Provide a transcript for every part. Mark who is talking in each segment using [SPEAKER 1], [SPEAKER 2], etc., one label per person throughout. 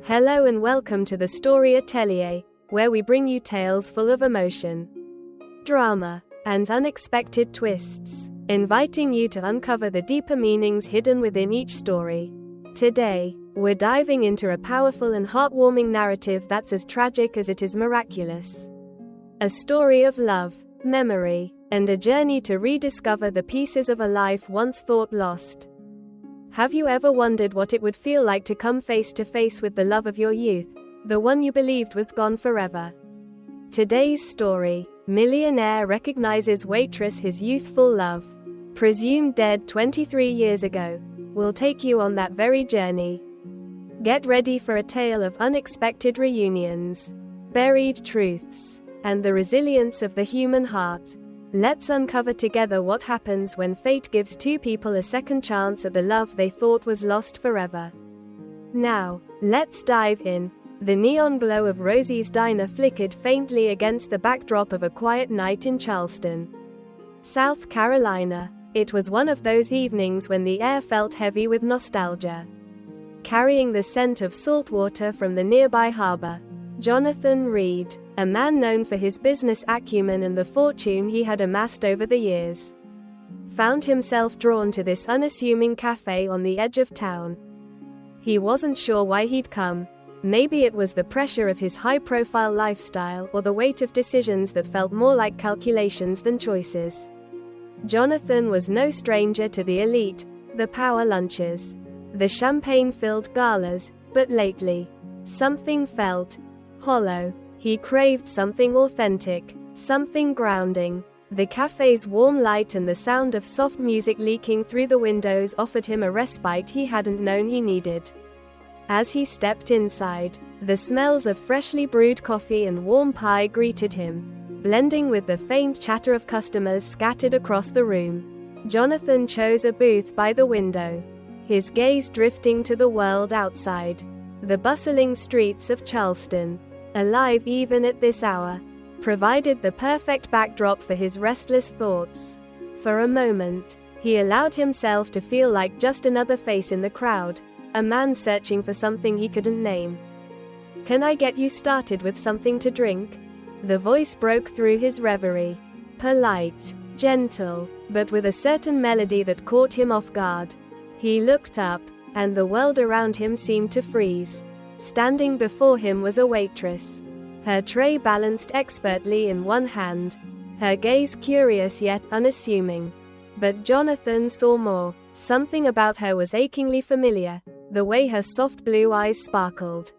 [SPEAKER 1] Hello and welcome to the Story Atelier, where we bring you tales full of emotion, drama, and unexpected twists, inviting you to uncover the deeper meanings hidden within each story. Today, we're diving into a powerful and heartwarming narrative that's as tragic as it is miraculous. A story of love, memory, and a journey to rediscover the pieces of a life once thought lost. Have you ever wondered what it would feel like to come face to face with the love of your youth, the one you believed was gone forever? Today's story, Millionaire, recognizes Waitress, his youthful love, presumed dead 23 years ago, will take you on that very journey. Get ready for a tale of unexpected reunions, buried truths, and the resilience of the human heart. Let's uncover together what happens when fate gives two people a second chance at the love they thought was lost forever. Now, let's dive in. The neon glow of Rosie's diner flickered faintly against the backdrop of a quiet night in Charleston, South Carolina. It was one of those evenings when the air felt heavy with nostalgia. Carrying the scent of salt water from the nearby harbor, Jonathan Reed, a man known for his business acumen and the fortune he had amassed over the years, found himself drawn to this unassuming cafe on the edge of town. He wasn't sure why he'd come. Maybe it was the pressure of his high-profile lifestyle or the weight of decisions that felt more like calculations than choices. Jonathan was no stranger to the elite, the power lunches, the champagne-filled galas, but lately, something felt hollow. He craved something authentic, something grounding. The cafe's warm light and the sound of soft music leaking through the windows offered him a respite he hadn't known he needed. As he stepped inside, the smells of freshly brewed coffee and warm pie greeted him, blending with the faint chatter of customers scattered across the room. Jonathan chose a booth by the window, his gaze drifting to the world outside. The bustling streets of Charleston, alive even at this hour, provided the perfect backdrop for his restless thoughts. For a moment, he allowed himself to feel like just another face in the crowd, a man searching for something he couldn't name. "Can I get you started with something to drink?" The voice broke through his reverie. Polite, gentle, but with a certain melody that caught him off guard. He looked up, and the world around him seemed to freeze. Standing before him was a waitress, her tray balanced expertly in one hand, her gaze curious yet unassuming. But Jonathan saw more. Something about her was achingly familiar, the way her soft blue eyes sparkled,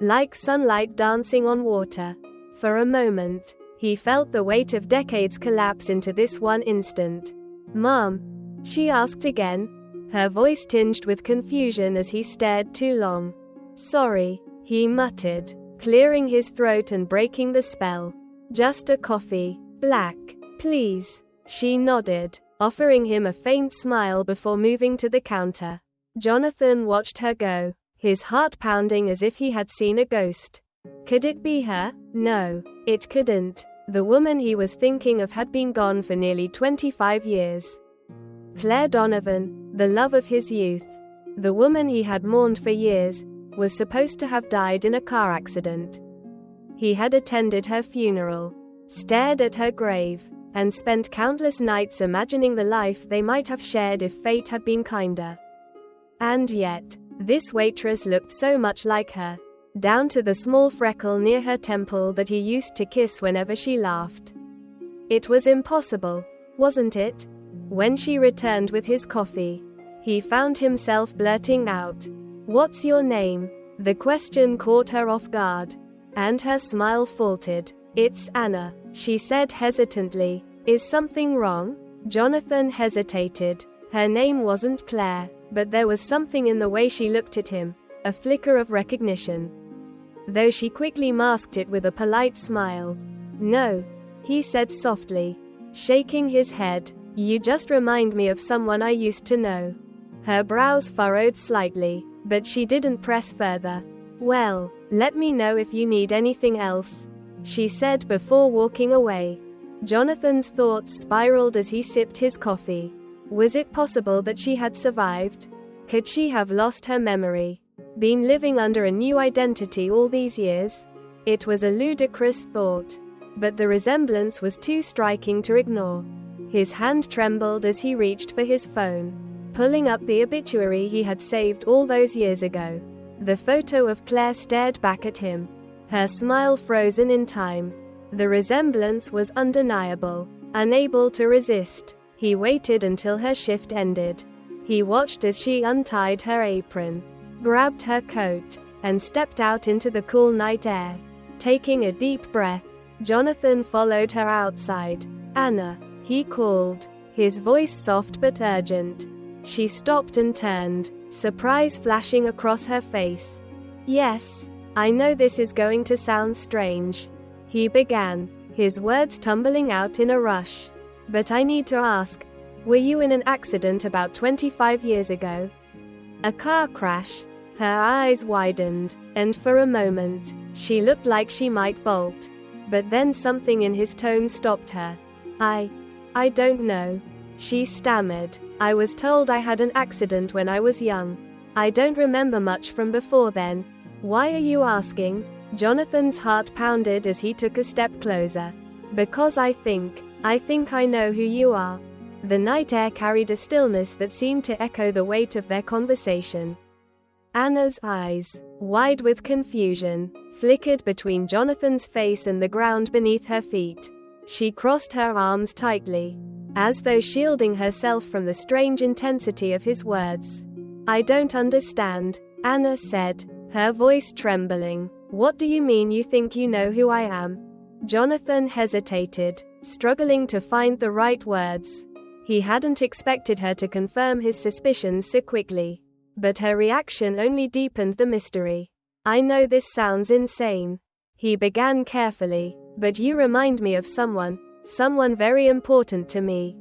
[SPEAKER 1] like sunlight dancing on water. For a moment, he felt the weight of decades collapse into this one instant. "Mom?" she asked again, her voice tinged with confusion as he stared too long. "Sorry," he muttered, clearing his throat and breaking the spell. "Just a coffee, black, please." She nodded, offering him a faint smile before moving to the counter. Jonathan watched her go, his heart pounding as if he had seen a ghost. Could it be her? No, it couldn't. The woman he was thinking of had been gone for nearly 25 years. Claire Donovan, the love of his youth, the woman he had mourned for years, was supposed to have died in a car accident. He had attended her funeral, stared at her grave, and spent countless nights imagining the life they might have shared if fate had been kinder. And yet, this waitress looked so much like her, down to the small freckle near her temple that he used to kiss whenever she laughed. It was impossible, wasn't it? When she returned with his coffee, he found himself blurting out, "What's your name?" The question caught her off guard, and her smile faltered. "It's Anna," she said hesitantly. "Is something wrong?" Jonathan hesitated. Her name wasn't Claire, but there was something in the way she looked at him, a flicker of recognition, though she quickly masked it with a polite smile. "No," he said softly, shaking his head. "You just remind me of someone I used to know." Her brows furrowed slightly, but she didn't press further. "Well, let me know if you need anything else," she said before walking away. Jonathan's thoughts spiraled as he sipped his coffee. Was it possible that she had survived? Could she have lost her memory? Been living under a new identity all these years? It was a ludicrous thought. But the resemblance was too striking to ignore. His hand trembled as he reached for his phone, pulling up the obituary he had saved all those years ago. The photo of Claire stared back at him, her smile frozen in time. The resemblance was undeniable. Unable to resist, he waited until her shift ended. He watched as she untied her apron, grabbed her coat, and stepped out into the cool night air. Taking a deep breath, Jonathan followed her outside. "Anna," he called, his voice soft but urgent. She stopped and turned, surprise flashing across her face. "Yes, I know this is going to sound strange," he began, his words tumbling out in a rush. "But I need to ask, were you in an accident about 25 years ago?" "A car crash?" Her eyes widened, and for a moment, she looked like she might bolt. But then something in his tone stopped her. I don't know," she stammered. "I was told I had an accident when I was young. I don't remember much from before then." "Why are you asking?" Jonathan's heart pounded as he took a step closer. "Because I think I know who you are." The night air carried a stillness that seemed to echo the weight of their conversation. Anna's eyes, wide with confusion, flickered between Jonathan's face and the ground beneath her feet. She crossed her arms tightly, as though shielding herself from the strange intensity of his words. "I don't understand," Anna said, her voice trembling. "What do you mean you think you know who I am?" Jonathan hesitated, struggling to find the right words. He hadn't expected her to confirm his suspicions so quickly. But her reaction only deepened the mystery. "I know this sounds insane," he began carefully, "but you remind me of someone very important to me."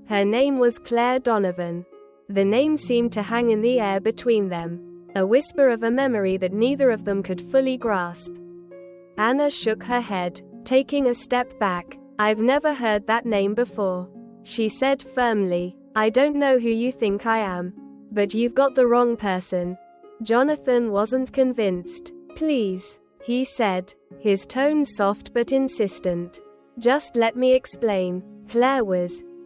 [SPEAKER 1] Her name was Claire Donovan. The name seemed to hang in the air between them, a whisper of a memory that neither of them could fully grasp. Anna shook her head, taking a step back. "I've never heard that name before," she said firmly. "I don't know who you think I am. But you've got the wrong person." Jonathan wasn't convinced. "Please," he said, his tone soft but insistent. "Just let me explain.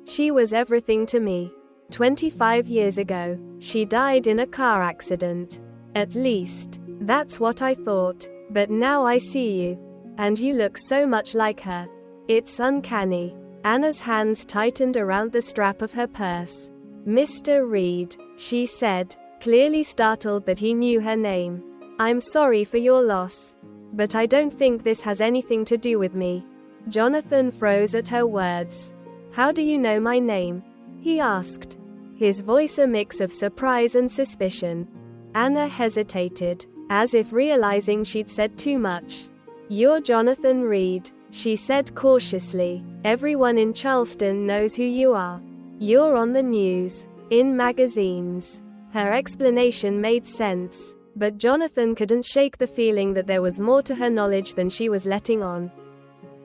[SPEAKER 1] She was everything to me. 25 years ago, she died in a car accident. At least, that's what I thought. But now I see you. And you look so much like her. It's uncanny." Anna's hands tightened around the strap of her purse. "Mr. Reed," she said, clearly startled that he knew her name. "I'm sorry for your loss. But I don't think this has anything to do with me." Jonathan froze at her words. "How do you know my name?" he asked, his voice a mix of surprise and suspicion. Anna hesitated, as if realizing she'd said too much. "You're Jonathan Reed," she said cautiously. "Everyone in Charleston knows who you are. You're on the news, in magazines." Her explanation made sense, but Jonathan couldn't shake the feeling that there was more to her knowledge than she was letting on.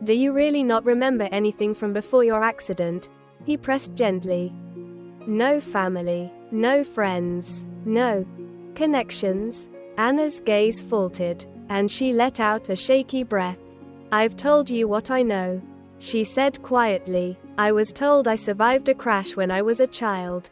[SPEAKER 1] "Do you really not remember anything from before your accident?" he pressed gently. "No family, no friends, no connections." Anna's gaze faltered, and she let out a shaky breath. "I've told you what I know," she said quietly. "I was told I survived a crash when I was a child.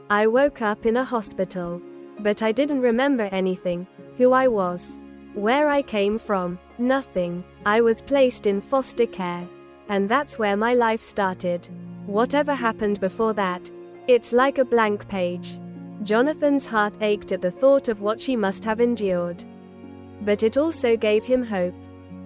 [SPEAKER 1] I woke up in a hospital. But I didn't remember anything, who I was, where I came from, nothing. I was placed in foster care. And that's where my life started. Whatever happened before that, it's like a blank page." Jonathan's heart ached at the thought of what she must have endured. But it also gave him hope.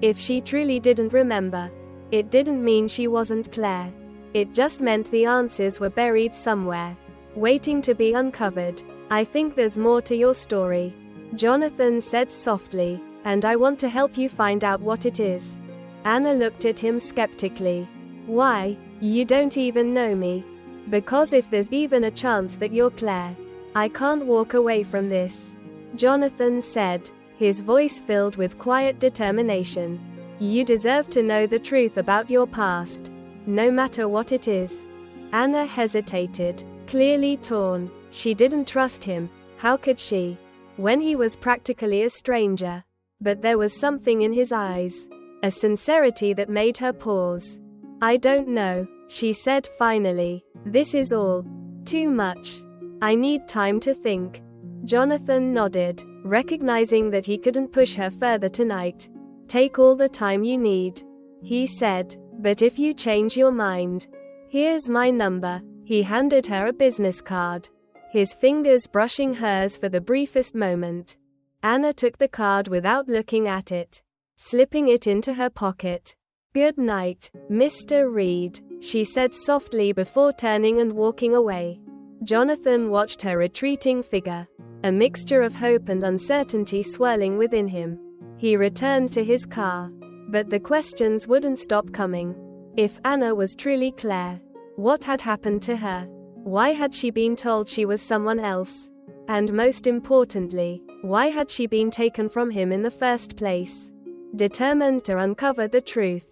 [SPEAKER 1] If she truly didn't remember, it didn't mean she wasn't Claire. It just meant the answers were buried somewhere, waiting to be uncovered. "I think there's more to your story," Jonathan said softly, "and I want to help you find out what it is." Anna looked at him skeptically. "Why? You don't even know me." "Because if there's even a chance that you're Claire, I can't walk away from this," Jonathan said, his voice filled with quiet determination. "You deserve to know the truth about your past, no matter what it is." Anna hesitated, clearly torn. She didn't trust him. How could she? when he was practically a stranger. But there was something in his eyes, a sincerity that made her pause. I don't know, she said finally. This is all too much. I need time to think. Jonathan nodded, recognizing that he couldn't push her further tonight. Take all the time you need, he said. But if you change your mind, here's my number. He handed her a business card, his fingers brushing hers for the briefest moment. Anna took the card without looking at it, slipping it into her pocket. Good night, Mr. Reed, she said softly before turning and walking away. Jonathan watched her retreating figure, a mixture of hope and uncertainty swirling within him. He returned to his car. But the questions wouldn't stop coming. If Anna was truly Claire, what had happened to her? Why had she been told she was someone else? And most importantly, why had she been taken from him in the first place? Determined to uncover the truth,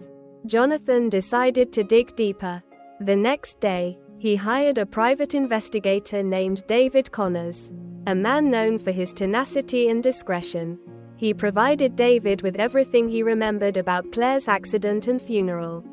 [SPEAKER 1] Jonathan decided to dig deeper. The next day, he hired a private investigator named David Connors, a man known for his tenacity and discretion. He provided David with everything he remembered about Claire's accident and funeral,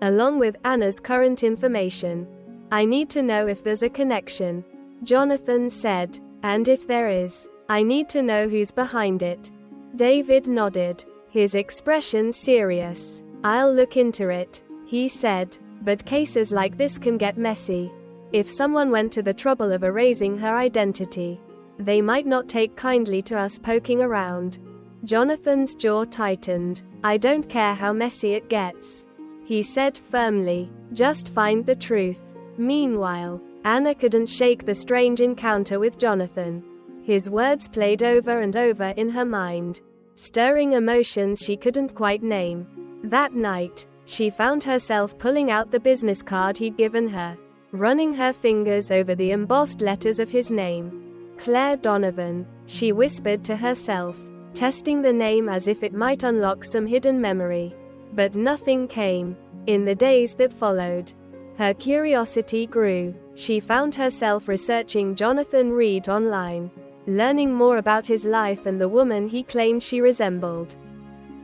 [SPEAKER 1] along with Anna's current information. I need to know if there's a connection, Jonathan said, and if there is, I need to know who's behind it. David nodded, his expression serious. I'll look into it, he said, but cases like this can get messy. If someone went to the trouble of erasing her identity, they might not take kindly to us poking around. Jonathan's jaw tightened. I don't care how messy it gets, he said firmly. Just find the truth. Meanwhile, Anna couldn't shake the strange encounter with Jonathan. His words played over and over in her mind, stirring emotions she couldn't quite name. That night, she found herself pulling out the business card he'd given her, running her fingers over the embossed letters of his name. Claire Donovan, she whispered to herself, testing the name as if it might unlock some hidden memory. But nothing came. In the days that followed, her curiosity grew. She found herself researching Jonathan Reed online, learning more about his life and the woman he claimed she resembled.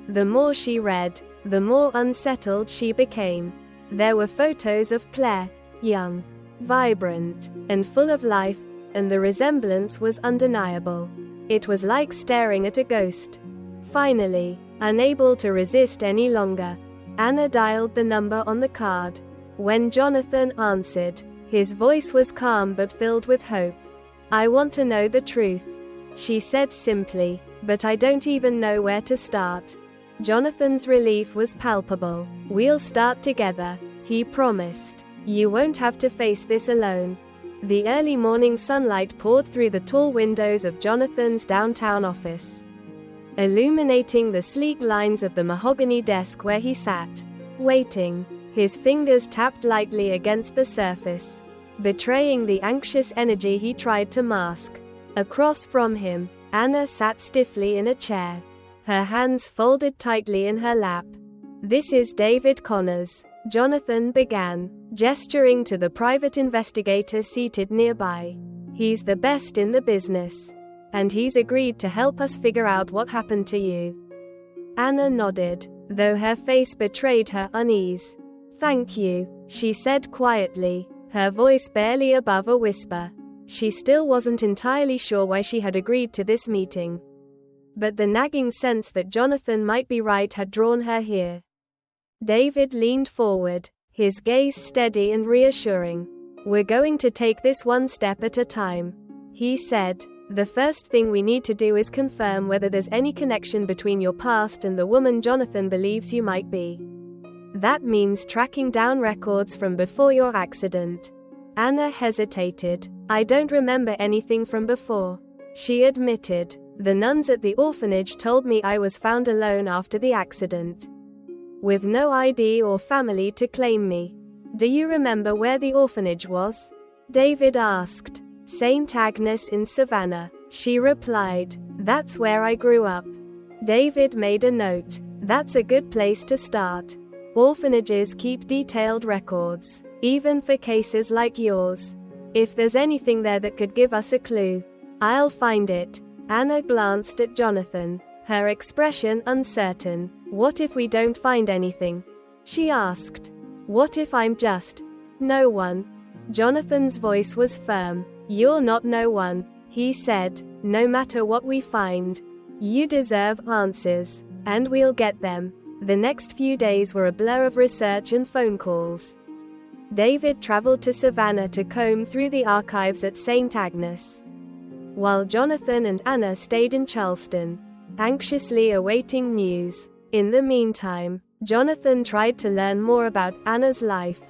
[SPEAKER 1] The more she read, the more unsettled she became. There were photos of Claire, young, vibrant, and full of life, and the resemblance was undeniable. It was like staring at a ghost. Finally, unable to resist any longer, Anna dialed the number on the card. When Jonathan answered, his voice was calm but filled with hope. I want to know the truth, she said simply, but I don't even know where to start. Jonathan's relief was palpable. We'll start together, he promised. You won't have to face this alone. The early morning sunlight poured through the tall windows of Jonathan's downtown office, illuminating the sleek lines of the mahogany desk where he sat, waiting. His fingers tapped lightly against the surface, betraying the anxious energy he tried to mask. Across from him, Anna sat stiffly in a chair, her hands folded tightly in her lap. This is David Connors, Jonathan began, gesturing to the private investigator seated nearby. He's the best in the business, and he's agreed to help us figure out what happened to you. Anna nodded, though her face betrayed her unease. Thank you, she said quietly, her voice barely above a whisper. She still wasn't entirely sure why she had agreed to this meeting, but the nagging sense that Jonathan might be right had drawn her here. David leaned forward, his gaze steady and reassuring. We're going to take this one step at a time, he said. The first thing we need to do is confirm whether there's any connection between your past and the woman Jonathan believes you might be. That means tracking down records from before your accident. Anna hesitated. I don't remember anything from before, she admitted. The nuns at the orphanage told me I was found alone after the accident, with no ID or family to claim me. Do you remember where the orphanage was? David asked. St. Agnes in Savannah, she replied. That's where I grew up. David made a note. That's a good place to start. Orphanages keep detailed records, even for cases like yours. If there's anything there that could give us a clue, I'll find it. Anna glanced at Jonathan, her expression uncertain. "What if we don't find anything?" she asked. "What if I'm just no one?" Jonathan's voice was firm. "You're not no one," he said. "No matter what we find, you deserve answers, and we'll get them." The next few days were a blur of research and phone calls. David traveled to Savannah to comb through the archives at St. Agnes, while Jonathan and Anna stayed in Charleston, anxiously awaiting news. In the meantime, Jonathan tried to learn more about Anna's life,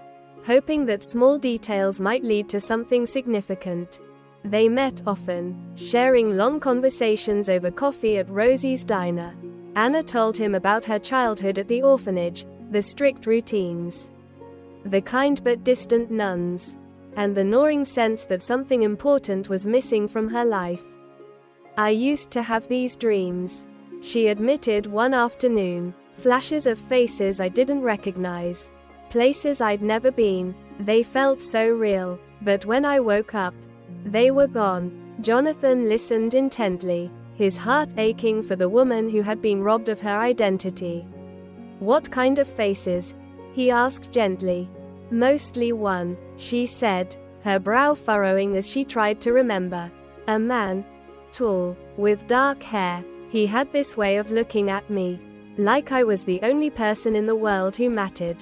[SPEAKER 1] hoping that small details might lead to something significant. They met often, sharing long conversations over coffee at Rosie's Diner. Anna told him about her childhood at the orphanage, the strict routines, the kind but distant nuns, and the gnawing sense that something important was missing from her life. "I used to have these dreams," she admitted one afternoon. "Flashes of faces I didn't recognize, places I'd never been. They felt so real, but when I woke up, they were gone." Jonathan listened intently, his heart aching for the woman who had been robbed of her identity. "What kind of faces?" he asked gently. "Mostly one," she said, her brow furrowing as she tried to remember. "A man, tall, with dark hair. He had this way of looking at me, like I was the only person in the world who mattered."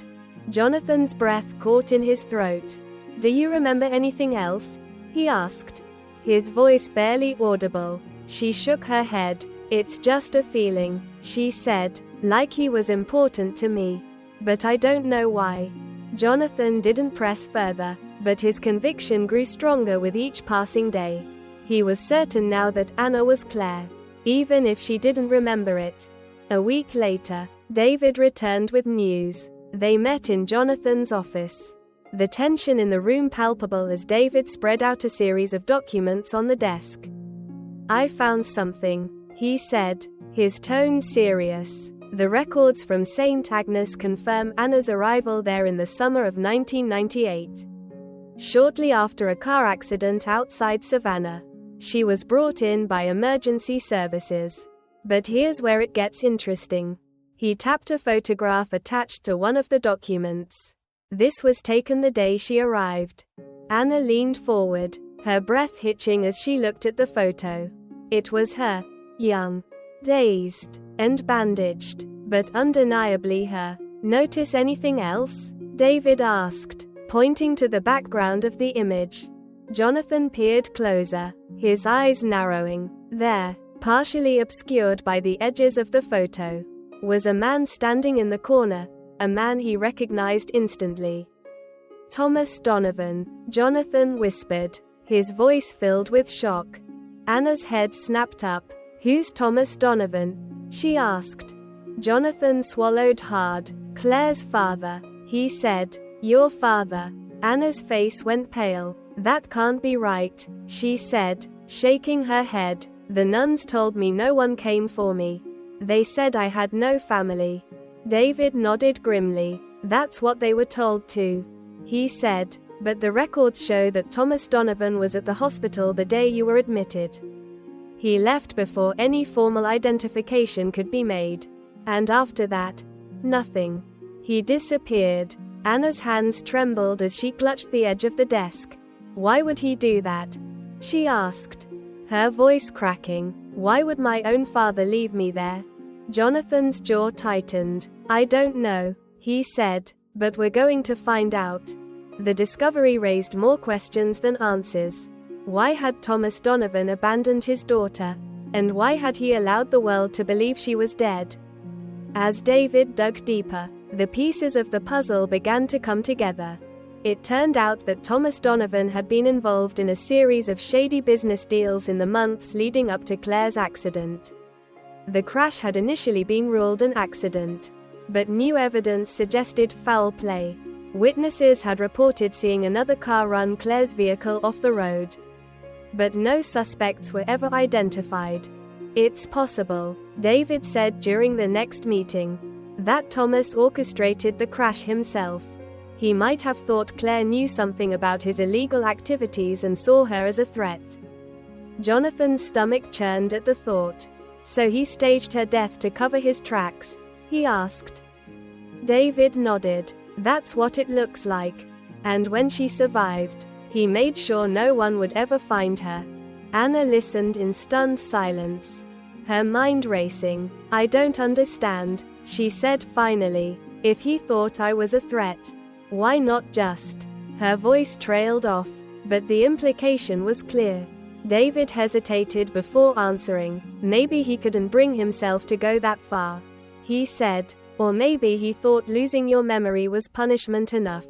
[SPEAKER 1] Jonathan's breath caught in his throat. "Do you remember anything else?" he asked, his voice barely audible. She shook her head. "It's just a feeling," she said, "like he was important to me. But I don't know why." Jonathan didn't press further, but his conviction grew stronger with each passing day. He was certain now that Anna was Claire, even if she didn't remember it. A week later, David returned with news. They met in Jonathan's office, the tension in the room palpable as David spread out a series of documents on the desk. "I found something," he said, his tone serious. "The records from St. Agnes confirm Anna's arrival there in the summer of 1998. Shortly after a car accident outside Savannah. She was brought in by emergency services. But here's where it gets interesting." He tapped a photograph attached to one of the documents. This was taken the day she arrived. Anna leaned forward, her breath hitching as she looked at the photo. It was her, young, dazed, and bandaged, but undeniably her. "Notice anything else?" David asked, pointing to the background of the image. Jonathan peered closer, his eyes narrowing. There, partially obscured by the edges of the photo, was a man standing in the corner, a man he recognized instantly. "Thomas Donovan," Jonathan whispered, his voice filled with shock. Anna's head snapped up. "Who's Thomas Donovan?" she asked. Jonathan swallowed hard. "Claire's father," he said. "Your father." Anna's face went pale. "That can't be right," she said, shaking her head. "The nuns told me no one came for me. They said I had no family." David nodded grimly. "That's what they were told too," he said. "But the records show that Thomas Donovan was at the hospital the day you were admitted. He left before any formal identification could be made. And after that, nothing. He disappeared." Anna's hands trembled as she clutched the edge of the desk. "Why would he do that?" she asked, her voice cracking. "Why would my own father leave me there?" Jonathan's jaw tightened. "I don't know," he said, "but we're going to find out." The discovery raised more questions than answers. Why had Thomas Donovan abandoned his daughter? And why had he allowed the world to believe she was dead? As David dug deeper, the pieces of the puzzle began to come together. It turned out that Thomas Donovan had been involved in a series of shady business deals in the months leading up to Claire's accident. The crash had initially been ruled an accident, but new evidence suggested foul play. Witnesses had reported seeing another car run Claire's vehicle off the road, but no suspects were ever identified. "It's possible," David said during the next meeting, "that Thomas orchestrated the crash himself. He might have thought Claire knew something about his illegal activities and saw her as a threat. Jonathan's stomach churned at the thought. So he staged her death to cover his tracks? He asked. David nodded. That's what it looks like. And when she survived, he made sure no one would ever find her. Anna listened in stunned silence, her mind racing. I don't understand, she said finally. If he thought I was a threat, why not just? Her voice trailed off, but the implication was clear. David hesitated before answering. Maybe he couldn't bring himself to go that far, he said. Or maybe he thought losing your memory was punishment enough.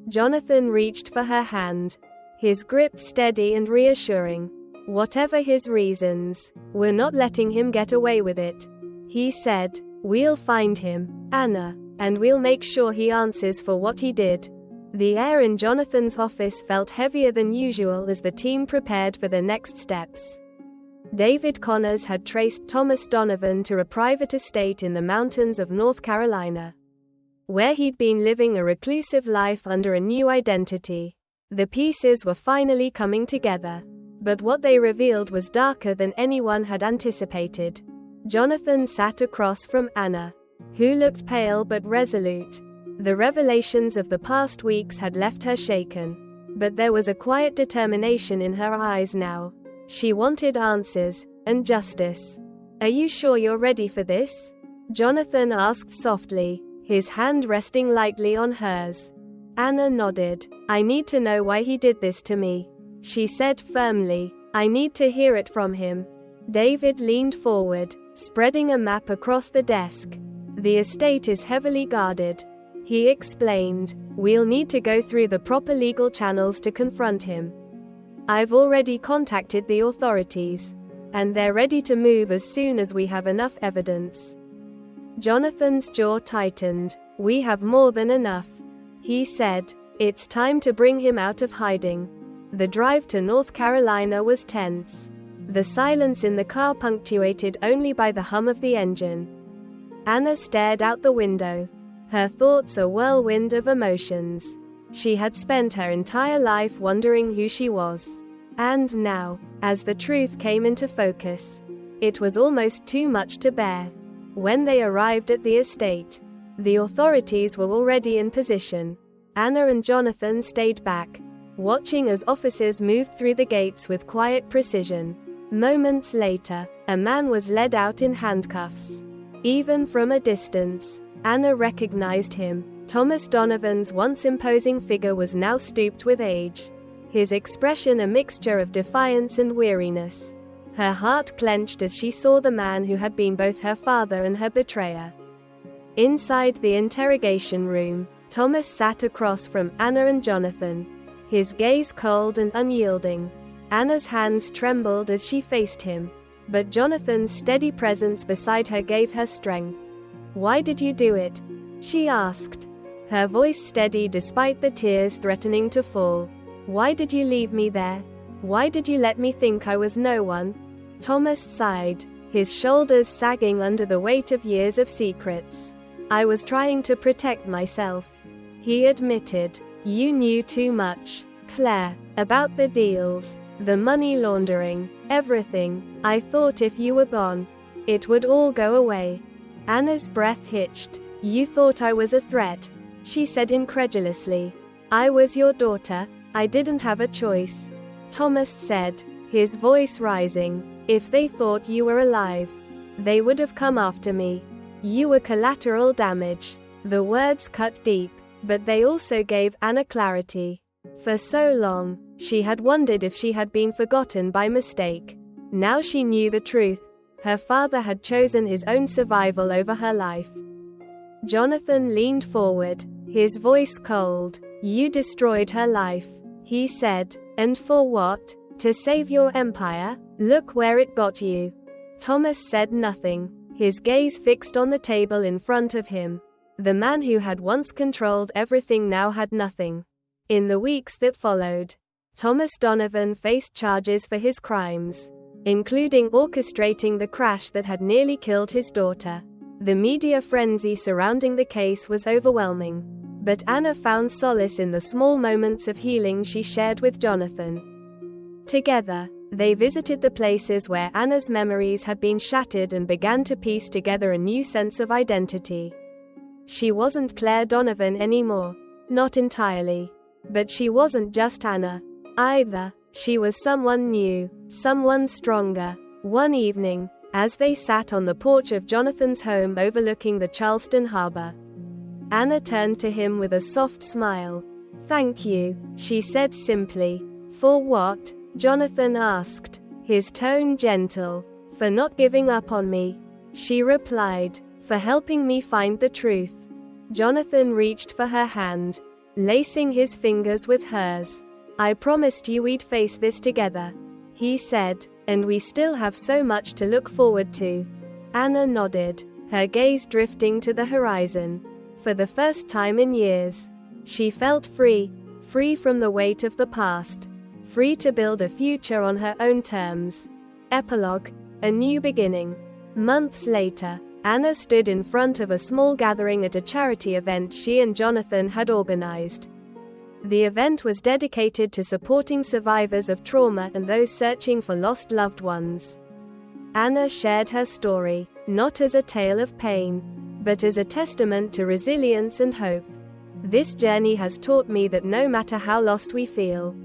[SPEAKER 1] Jonathan reached for her hand, his grip steady and reassuring. Whatever his reasons, we're not letting him get away with it, he said. We'll find him, Anna, and we'll make sure he answers for what he did. The air in Jonathan's office felt heavier than usual as the team prepared for the next steps. David Connors had traced Thomas Donovan to a private estate in the mountains of North Carolina, where he'd been living a reclusive life under a new identity. The pieces were finally coming together. But what they revealed was darker than anyone had anticipated. Jonathan sat across from Anna, who looked pale but resolute. The revelations of the past weeks had left her shaken, but there was a quiet determination in her eyes now. She wanted answers, and justice. Are you sure you're ready for this? Jonathan asked softly, his hand resting lightly on hers. Anna nodded. I need to know why he did this to me, she said firmly. I need to hear it from him. David leaned forward, spreading a map across the desk. The estate is heavily guarded, he explained. We'll need to go through the proper legal channels to confront him. I've already contacted the authorities, and they're ready to move as soon as we have enough evidence. Jonathan's jaw tightened. We have more than enough, he said. It's time to bring him out of hiding. The drive to North Carolina was tense, the silence in the car punctuated only by the hum of the engine. Anna stared out the window, her thoughts a whirlwind of emotions. She had spent her entire life wondering who she was. And now, as the truth came into focus, it was almost too much to bear. When they arrived at the estate, the authorities were already in position. Anna and Jonathan stayed back, watching as officers moved through the gates with quiet precision. Moments later, a man was led out in handcuffs. Even from a distance, Anna recognized him. Thomas Donovan's once imposing figure was now stooped with age, his expression a mixture of defiance and weariness. Her heart clenched as she saw the man who had been both her father and her betrayer. Inside the interrogation room, Thomas sat across from Anna and Jonathan, his gaze cold and unyielding. Anna's hands trembled as she faced him, but Jonathan's steady presence beside her gave her strength. Why did you do it? She asked, her voice steady despite the tears threatening to fall. Why did you leave me there? Why did you let me think I was no one? Thomas sighed, his shoulders sagging under the weight of years of secrets. I was trying to protect myself, he admitted. You knew too much, Claire, about the deals, the money laundering, everything. I thought if you were gone, it would all go away. Anna's breath hitched. You thought I was a threat, she said incredulously. I was your daughter, I didn't have a choice, Thomas said, his voice rising. If they thought you were alive, they would have come after me. You were collateral damage. The words cut deep, but they also gave Anna clarity. For so long, she had wondered if she had been forgotten by mistake. Now she knew the truth. Her father had chosen his own survival over her life. Jonathan leaned forward, his voice cold. You destroyed her life, he said. And for what? To save your empire? Look where it got you. Thomas said nothing, his gaze fixed on the table in front of him. The man who had once controlled everything now had nothing. In the weeks that followed, Thomas Donovan faced charges for his crimes, including orchestrating the crash that had nearly killed his daughter. The media frenzy surrounding the case was overwhelming, but Anna found solace in the small moments of healing she shared with Jonathan. Together, They visited the places where Anna's memories had been shattered and began to piece together a new sense of identity. She wasn't Claire Donovan anymore. Not entirely. But she wasn't just Anna either. She was someone new, someone stronger. One evening, as they sat on the porch of Jonathan's home overlooking the Charleston harbor, Anna turned to him with a soft smile. "Thank you," she said simply. "For what?" Jonathan asked, his tone gentle. "For not giving up on me," she replied. "For helping me find the truth." Jonathan reached for her hand, lacing his fingers with hers. "I promised you we'd face this together," he said, "and we still have so much to look forward to." Anna nodded, her gaze drifting to the horizon. For the first time in years, she felt free from the weight of the past, free to build a future on her own terms. Epilogue: A new beginning. Months later, Anna stood in front of a small gathering at a charity event she and Jonathan had organized. The event was dedicated to supporting survivors of trauma and those searching for lost loved ones. Anna shared her story, not as a tale of pain, but as a testament to resilience and hope. "This journey has taught me that no matter how lost we feel,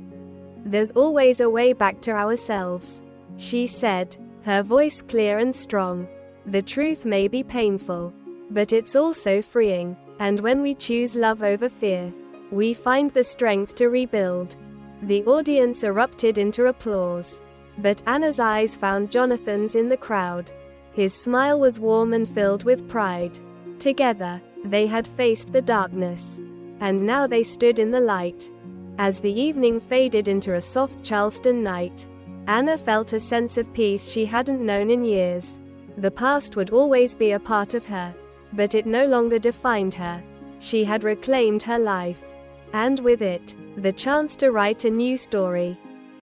[SPEAKER 1] there's always a way back to ourselves," she said, her voice clear and strong. "The truth may be painful, but it's also freeing, and when we choose love over fear, we find the strength to rebuild." The audience erupted into applause, but Anna's eyes found Jonathan's in the crowd. His smile was warm and filled with pride. Together, they had faced the darkness, and now they stood in the light. As the evening faded into a soft Charleston night, Anna felt a sense of peace she hadn't known in years. The past would always be a part of her, but it no longer defined her. She had reclaimed her life, and with it, the chance to write a new story.